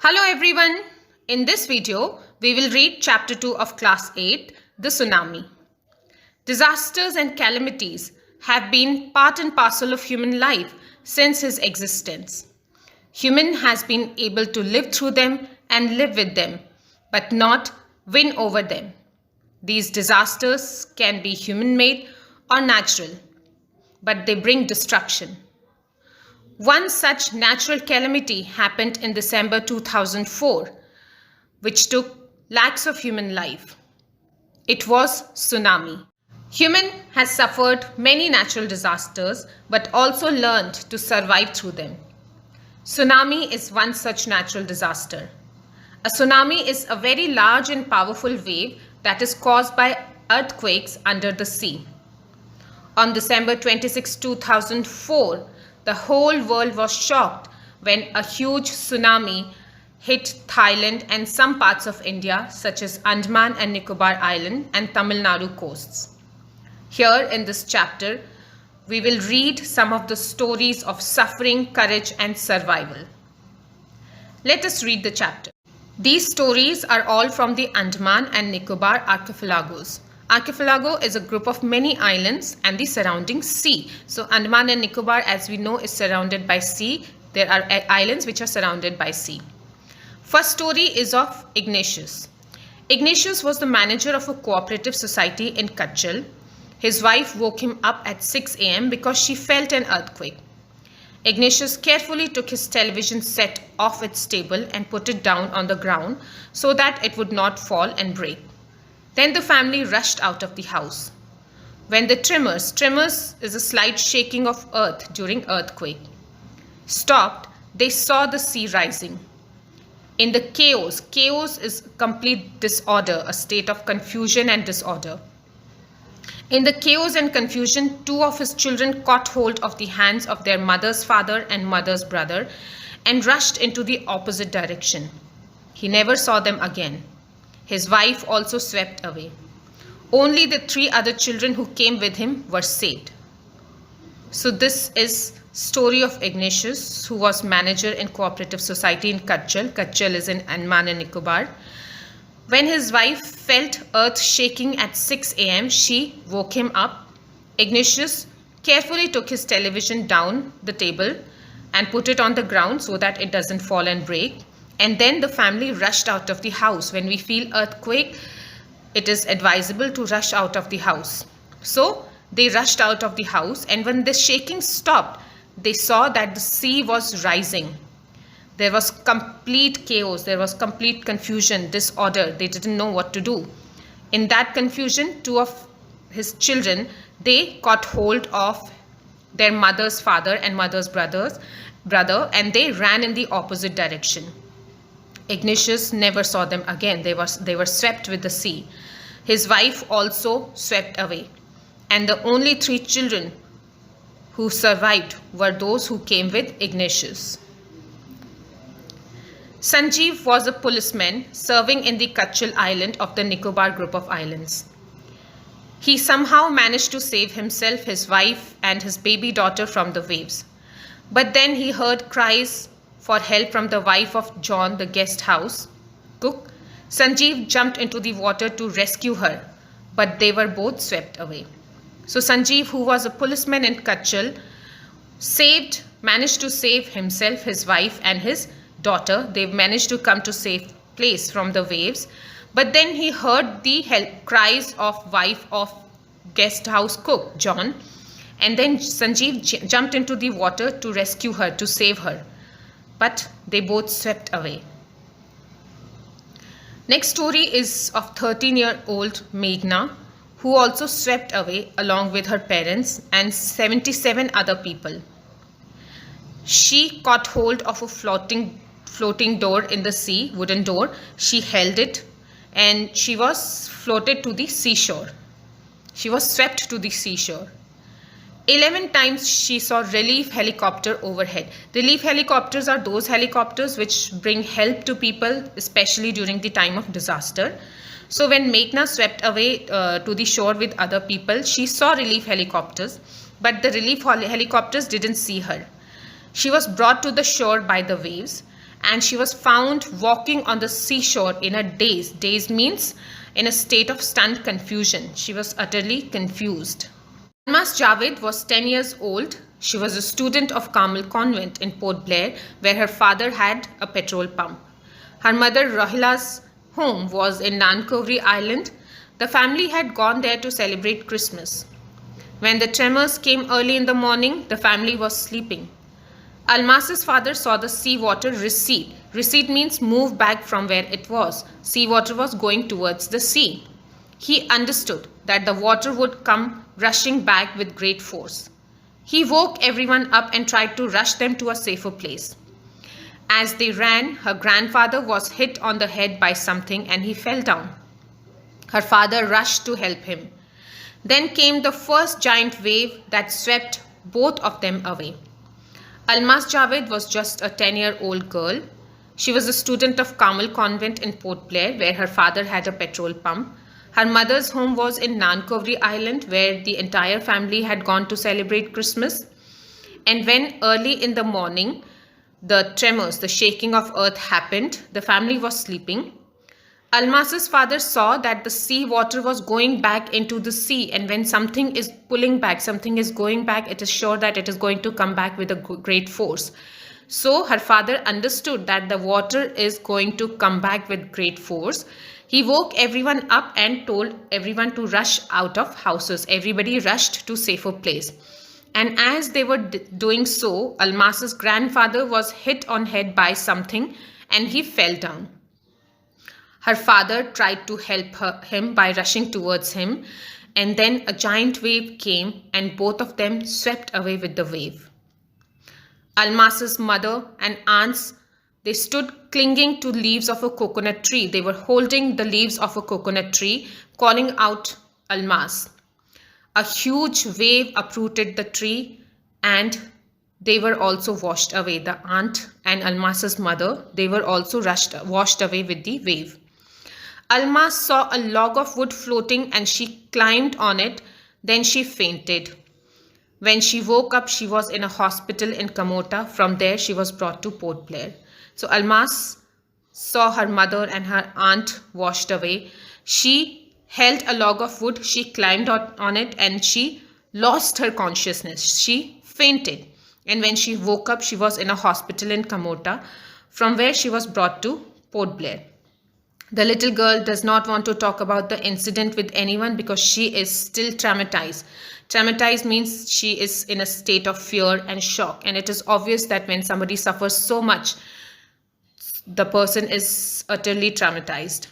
Hello everyone. In this video, we will read chapter 2 of class 8, The Tsunami. Disasters and calamities have been part and parcel of human life since his existence. Human has been able to live through them and live with them, but not win over them. These disasters can be human-made or natural, but they bring destruction. One such natural calamity happened in December 2004, which took lakhs of human life. It was tsunami. Human has suffered many natural disasters but also learned to survive through them. Tsunami is one such natural disaster. A tsunami is a very large and powerful wave that is caused by earthquakes under the sea. On December 26, 2004, the whole world was shocked when a huge tsunami hit Thailand and some parts of India such as Andaman and Nicobar Island and Tamil Nadu coasts. Here in this chapter, we will read some of the stories of suffering, courage and survival. Let us read the chapter. These stories are all from the Andaman and Nicobar archipelagos. Archipelago is a group of many islands and the surrounding sea. So Andaman and Nicobar, as we know, is surrounded by sea. There are islands which are surrounded by sea. First story is of Ignatius. Ignatius was the manager of a cooperative society in Kachal. His wife woke him up at 6 a.m. because she felt an earthquake. Ignatius carefully took his television set off its table and put it down on the ground so that it would not fall and break. Then the family rushed out of the house. When the tremors is a slight shaking of earth during earthquake, stopped, they saw the sea rising. In the chaos is complete disorder, a state of confusion and disorder. In the chaos and confusion, two of his children caught hold of the hands of their mother's father and mother's brother and rushed into the opposite direction. He never saw them again. His wife also swept away. Only the three other children who came with him were saved. So this is story of Ignatius, who was manager in cooperative society in Kachal. Kachal is in Andaman and Nicobar. When his wife felt earth shaking at 6 a.m., she woke him up. Ignatius carefully took his television down the table and put it on the ground so that it doesn't fall and break. And then the family rushed out of the house. When we feel earthquake, it is advisable to rush out of the house. So they rushed out of the house, and when the shaking stopped, they saw that the sea was rising. There was complete chaos, there was complete confusion, disorder. They didn't know what to do. In that confusion, two of his children, they caught hold of their mother's father and mother's brother, and they ran in the opposite direction. Ignatius never saw them again. They were swept with the sea. His wife also swept away. And the only three children who survived were those who came with Ignatius. Sanjeev was a policeman serving in the Kachal island of the Nicobar group of islands. He somehow managed to save himself, his wife and his baby daughter from the waves. But then he heard cries for help from the wife of John, the guest house cook. Sanjeev jumped into the water to rescue her, but they were both swept away. So Sanjeev, who was a policeman in Kachal, managed to save himself, his wife and his daughter. They managed to come to safe place from the waves. But then he heard the cries of wife of guest house cook, John. And then Sanjeev jumped into the water to rescue her, to save her. But they both swept away. Next story is of 13-year-old Meghna, who also swept away along with her parents and 77 other people. She caught hold of a floating door in the sea, wooden door. She held it and she was floated to the seashore. She was swept to the seashore. 11 times she saw relief helicopter overhead. Relief helicopters are those helicopters which bring help to people, especially during the time of disaster. So when Meghna swept away to the shore with other people, she saw relief helicopters, but the relief helicopters didn't see her. She was brought to the shore by the waves, and she was found walking on the seashore in a daze. Daze means in a state of stunned confusion. She was utterly confused. Almas Javed was 10 years old. She was a student of Carmel Convent in Port Blair, where her father had a petrol pump. Her mother Rohila's home was in Nancowry Island. The family had gone there to celebrate Christmas. When the tremors came early in the morning, the family was sleeping. Almas's father saw the seawater recede. Recede means move back from where it was. Seawater was going towards the sea. He understood that the water would come rushing back with great force. He woke everyone up and tried to rush them to a safer place. As they ran, her grandfather was hit on the head by something and he fell down. Her father rushed to help him. Then came the first giant wave that swept both of them away. Almas Javed was just a 10-year-old girl. She was a student of Carmel Convent in Port Blair, where her father had a petrol pump. Her mother's home was in Nancowry Island, where the entire family had gone to celebrate Christmas. And when early in the morning, the tremors, the shaking of earth happened, the family was sleeping. Almas's father saw that the sea water was going back into the sea, and when something is pulling back, something is going back, it is sure that it is going to come back with a great force. So her father understood that the water is going to come back with great force. He woke everyone up and told everyone to rush out of houses. Everybody rushed to safer place. And as they were doing so, Almas's grandfather was hit on head by something and he fell down. Her father tried to help him by rushing towards him, and then a giant wave came and both of them swept away with the wave. Almas's mother and aunts, they stood clinging to leaves of a coconut tree. They were holding the leaves of a coconut tree, calling out Almas. A huge wave uprooted the tree and they were also washed away. The aunt and Almas's mother, they were also washed away with the wave. Almas saw a log of wood floating and she climbed on it. Then she fainted. When she woke up, she was in a hospital in Kamota. From there, she was brought to Port Blair. So Almas saw her mother and her aunt washed away. She held a log of wood. She climbed on it and she lost her consciousness. She fainted. And when she woke up, she was in a hospital in Kamota, from where she was brought to Port Blair. The little girl does not want to talk about the incident with anyone because she is still traumatized. Traumatized means she is in a state of fear and shock. And it is obvious that when somebody suffers so much, the person is utterly traumatized.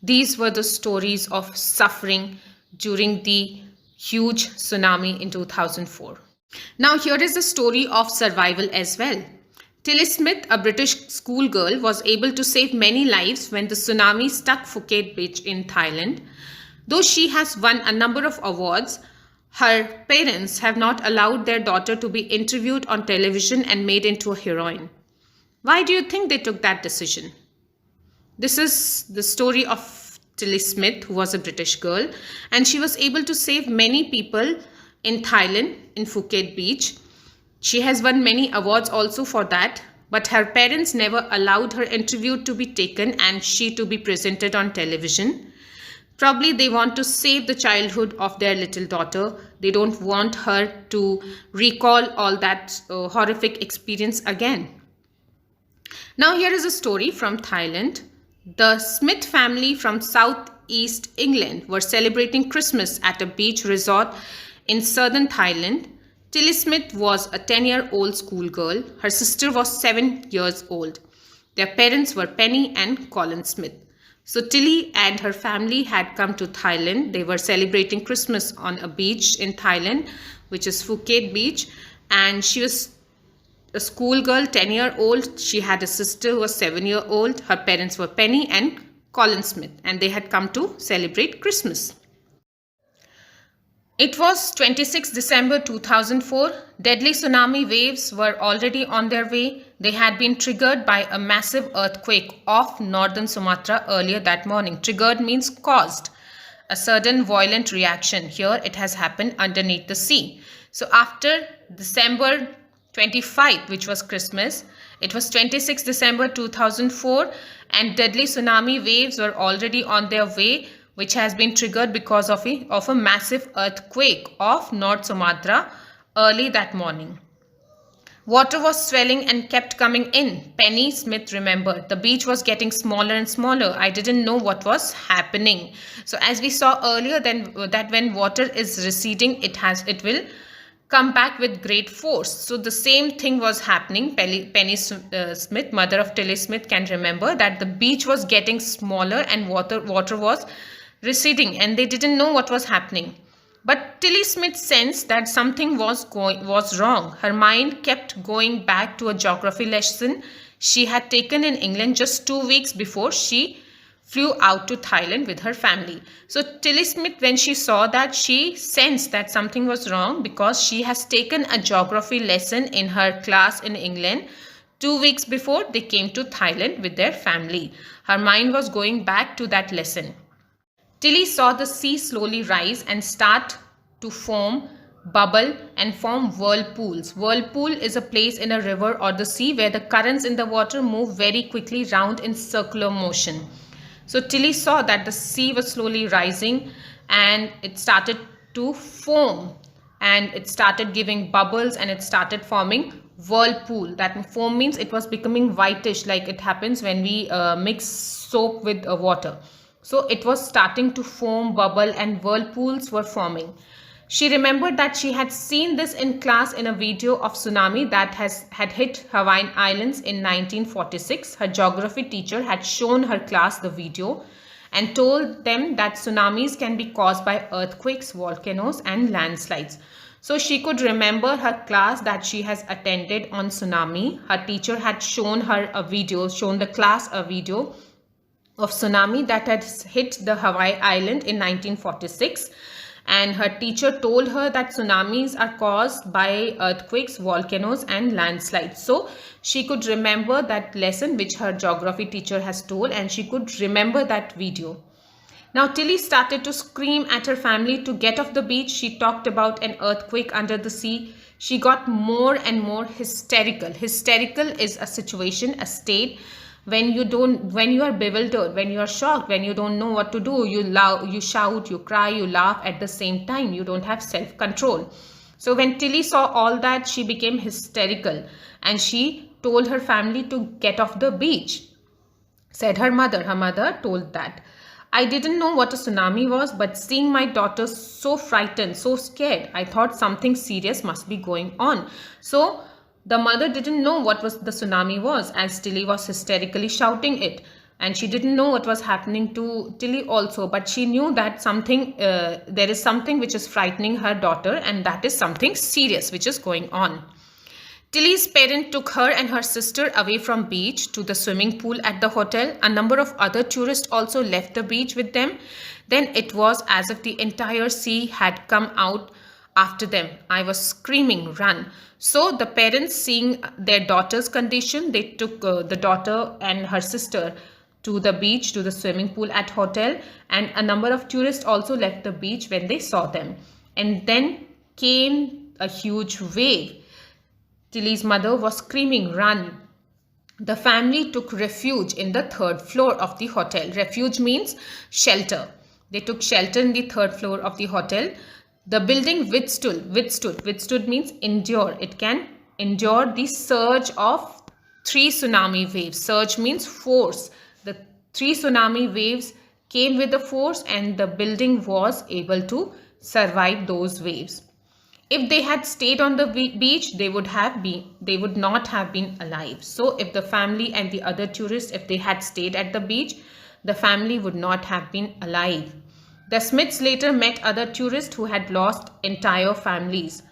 These were the stories of suffering during the huge tsunami in 2004. Now here is the story of survival as well. Tilly Smith, a British schoolgirl, was able to save many lives when the tsunami struck Phuket Beach in Thailand. Though she has won a number of awards, her parents have not allowed their daughter to be interviewed on television and made into a heroine. Why do you think they took that decision? This is the story of Tilly Smith, who was a British girl, and she was able to save many people in Thailand, in Phuket Beach. She has won many awards also for that, but her parents never allowed her interview to be taken and she to be presented on television. Probably they want to save the childhood of their little daughter. They don't want her to recall all that horrific experience again. Now here is a story from Thailand. The Smith family from southeast England were celebrating Christmas at a beach resort in southern Thailand. Tilly Smith was a 10-year-old schoolgirl. Her sister was 7 years old. Their parents were Penny and Colin Smith. So Tilly and her family had come to Thailand. They were celebrating Christmas on a beach in Thailand, which is Phuket Beach. And she was a schoolgirl, 10-year-old. She had a sister who was 7-year-old. Her parents were Penny and Colin Smith. And they had come to celebrate Christmas. It was 26 December 2004. Deadly tsunami waves were already on their way. They had been triggered by a massive earthquake off northern Sumatra earlier that morning. Triggered means caused. A sudden violent reaction. Here it has happened underneath the sea. So after December 25, which was Christmas, It was 26 December 2004 and deadly tsunami waves were already on their way, which has been triggered because of a massive earthquake off North Sumatra early that morning. Water was swelling and kept coming in. Penny Smith remembered. The beach was getting smaller and smaller. I didn't know what was happening. So as we saw earlier, then that when water is receding, it will come back with great force. So the same thing was happening. Penny Smith, mother of Tilly Smith, can remember that the beach was getting smaller and water was receding, and they didn't know what was happening. But Tilly Smith sensed that something was wrong. Her mind kept going back to a geography lesson she had taken in England just 2 weeks before she flew out to Thailand with her family. So Tilly Smith, when she saw that, she sensed that something was wrong because she has taken a geography lesson in her class in England 2 weeks before they came to Thailand with their family. Her mind was going back to that lesson. Tilly saw the sea slowly rise and start to foam, bubble and form whirlpools. Whirlpool is a place in a river or the sea where the currents in the water move very quickly round in circular motion. So Tilly saw that the sea was slowly rising and it started to foam and it started giving bubbles and it started forming whirlpool. That foam means it was becoming whitish, like it happens when we mix soap with water. So it was starting to foam, bubble and whirlpools were forming. She remembered that she had seen this in class in a video of tsunami that had hit Hawaiian Islands in 1946. Her geography teacher had shown her class the video and told them that tsunamis can be caused by earthquakes, volcanoes and landslides. So she could remember her class that she has attended on tsunami. Her teacher had shown her a video, shown the class a video of tsunami that had hit the Hawaii Island in 1946, and her teacher told her that tsunamis are caused by earthquakes, volcanoes and landslides. So she could remember that lesson which her geography teacher has told, and she could remember that video. Now Tilly started to scream at her family to get off the beach. She talked about an earthquake under the sea. She got more and more hysterical. Hysterical is a situation, a state when you are bewildered, when you are shocked, when you don't know what to do. You shout, you cry, you laugh at the same time. You don't have self-control. So when Tilly saw all that, she became hysterical and she told her family to get off the beach, said her mother. Her mother told that, I didn't know what a tsunami was, but seeing my daughter so frightened, so scared, I thought something serious must be going on. So the mother didn't know what the tsunami was, as Tilly was hysterically shouting it, and she didn't know what was happening to Tilly also, but she knew that there is something which is frightening her daughter, and that is something serious which is going on. Tilly's parent took her and her sister away from beach to the swimming pool at the hotel. A number of other tourists also left the beach with them. Then it was as if the entire sea had come out after them. I was screaming, run. So the parents, seeing their daughter's condition, they took the daughter and her sister to the beach, to the swimming pool at hotel, and a number of tourists also left the beach when they saw them. And then came a huge wave. Tilly's mother was screaming, run. The family took refuge in the 3rd floor of the hotel. Refuge means shelter. They took shelter in the 3rd floor of the hotel. The building withstood means endure. It can endure the surge of 3 tsunami waves. Surge means force. The 3 tsunami waves came with the force and the building was able to survive those waves. If they had stayed on the beach, they would not have been alive. So if the family and the other tourists, if they had stayed at the beach, the family would not have been alive. The Smiths later met other tourists who had lost entire families.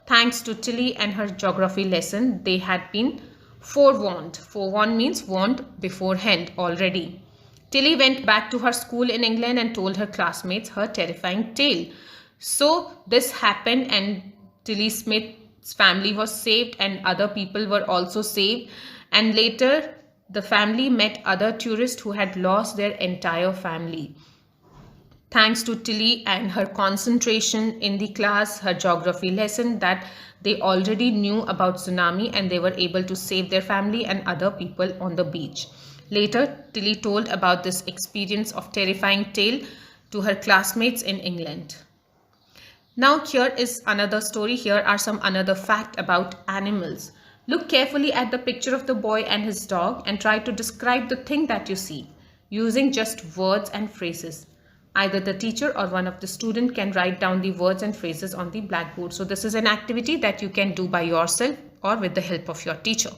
Thanks to Tilly and her geography lesson, they had been forewarned. Forewarned means warned beforehand already. Tilly went back to her school in England and told her classmates her terrifying tale. So this happened and Tilly Smith's family was saved and other people were also saved. And later the family met other tourists who had lost their entire family. thanks to Tilly and her concentration in the class, her geography lesson, that they already knew about tsunami and they were able to save their family and other people on the beach. Later, Tilly told about this experience of terrifying tale to her classmates in England. Now here is another story. Here are some another fact about animals. Look carefully at the picture of the boy and his dog and try to describe the thing that you see using just words and phrases. Either the teacher or one of the student can write down the words and phrases on the blackboard. So this is an activity that you can do by yourself or with the help of your teacher.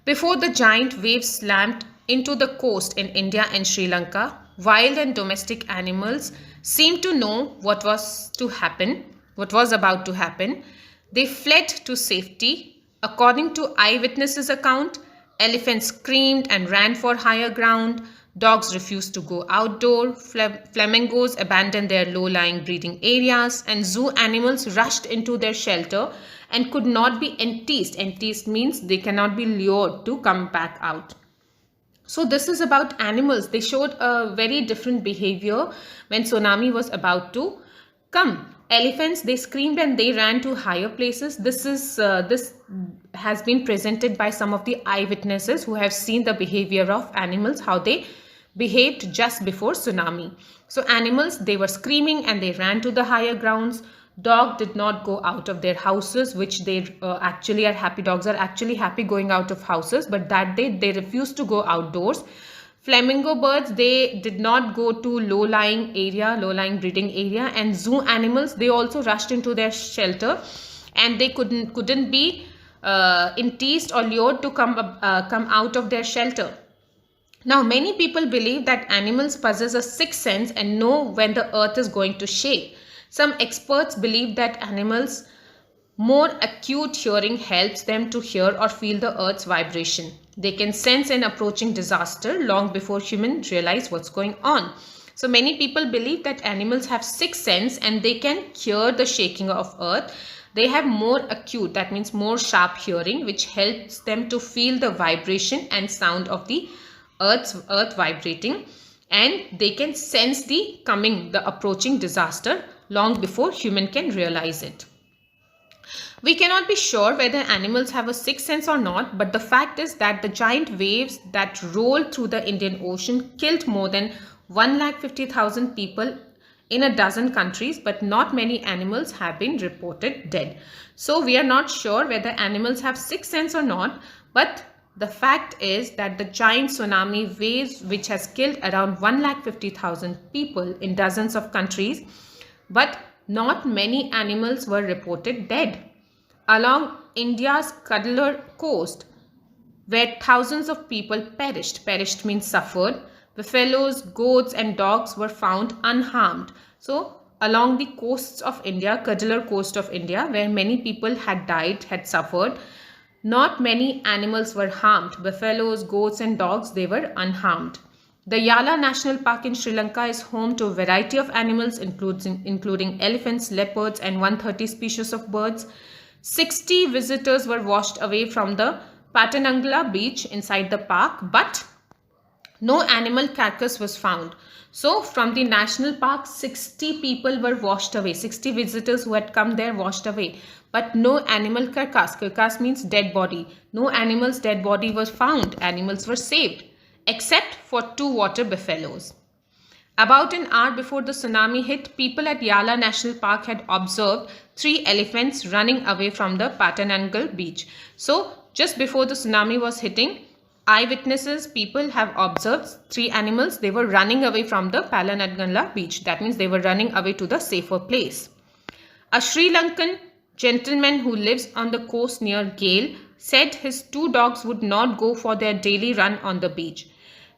Before the giant waves slammed into the coast in India and Sri Lanka, wild and domestic animals seemed to know what was about to happen. They fled to safety. According to eyewitnesses' account, elephants screamed and ran for higher ground. Dogs refused to go outdoor. Flamingos abandoned their low-lying breeding areas, and zoo animals rushed into their shelter and could not be enticed. Enticed means they cannot be lured to come back out. So this is about animals. They showed a very different behavior when tsunami was about to come. Elephants, they screamed and they ran to higher places. This has been presented by some of the eyewitnesses who have seen the behavior of animals, how they behaved just before tsunami. So animals, they were screaming and they ran to the higher grounds. Dog did not go out of their houses, which they actually are happy. Dogs are actually happy going out of houses, but that day they refused to go outdoors. Flamingo birds, they did not go to low-lying breeding area, and zoo animals, they also rushed into their shelter and they couldn't be enticed or lured to come out of their shelter. Now, many people believe that animals possess a sixth sense and know when the earth is going to shake. Some experts believe that animals' more acute hearing helps them to hear or feel the earth's vibration. They can sense an approaching disaster long before humans realize what's going on. So many people believe that animals have sixth sense and they can hear the shaking of earth. They have more acute, that means more sharp hearing, which helps them to feel the vibration and sound of the earth vibrating, and they can sense the approaching disaster long before human can realize it. We cannot be sure whether animals have a sixth sense or not, but the fact is that the giant waves that rolled through the Indian Ocean killed more than 150,000 people in a dozen countries, but not many animals have been reported dead. So we are not sure whether animals have sixth sense or not, but the fact is that the giant tsunami waves, which has killed around 150,000 people in dozens of countries, but not many animals were reported dead. Along India's Cuddler coast, where thousands of people perished means suffered, buffaloes, goats and dogs were found unharmed. So along the coasts of India, Cuddler coast of India, where many people had died, had suffered, not many animals were harmed. Buffaloes, goats and dogs, they were unharmed. The Yala National Park in Sri Lanka is home to a variety of animals including elephants, leopards and 130 species of birds. 60 visitors were washed away from the Patanangala beach inside the park, but no animal carcass was found. So from the national park, 60 people were washed away. 60 visitors who had come there washed away, but no animal carcass. Carcass means dead body. No animal's dead body was found. Animals were saved, except for 2 water buffaloes. About an hour before the tsunami hit, people at Yala National Park had observed 3 elephants running away from the Patanangal beach. So just before the tsunami was hitting, eyewitnesses, people have observed 3 animals. They were running away from the Patanangal beach. That means they were running away to the safer place. A Sri Lankan gentleman who lives on the coast near Gale said his 2 dogs would not go for their daily run on the beach.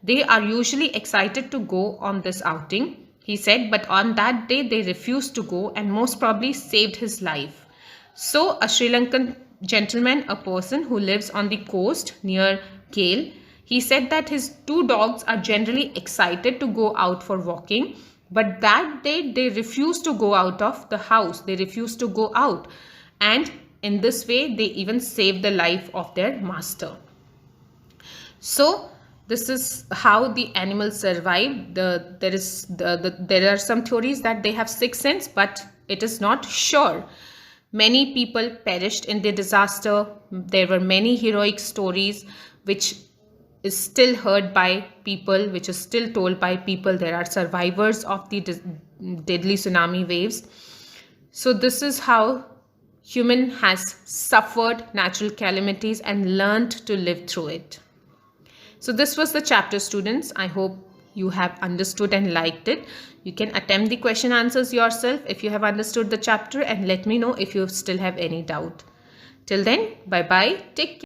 They are usually excited to go on this outing, he said, but on that day they refused to go and most probably saved his life. So a Sri Lankan gentleman, a person who lives on the coast near Gale, he said that his 2 dogs are generally excited to go out for walking, but that day they refused to go out of the house. They refused to go out, and in this way they even saved the life of their master. So This is how the animals survived. There are some theories that they have sixth sense, but it is not sure. Many people perished in the disaster. There were many heroic stories which is still heard by people, which is still told by people. There are survivors of the deadly tsunami waves. So this is how human has suffered natural calamities and learned to live through it. So this was the chapter, students. I hope you have understood and liked it. You can attempt the question answers yourself if you have understood the chapter, and let me know if you still have any doubt. Till then, bye bye. Take care.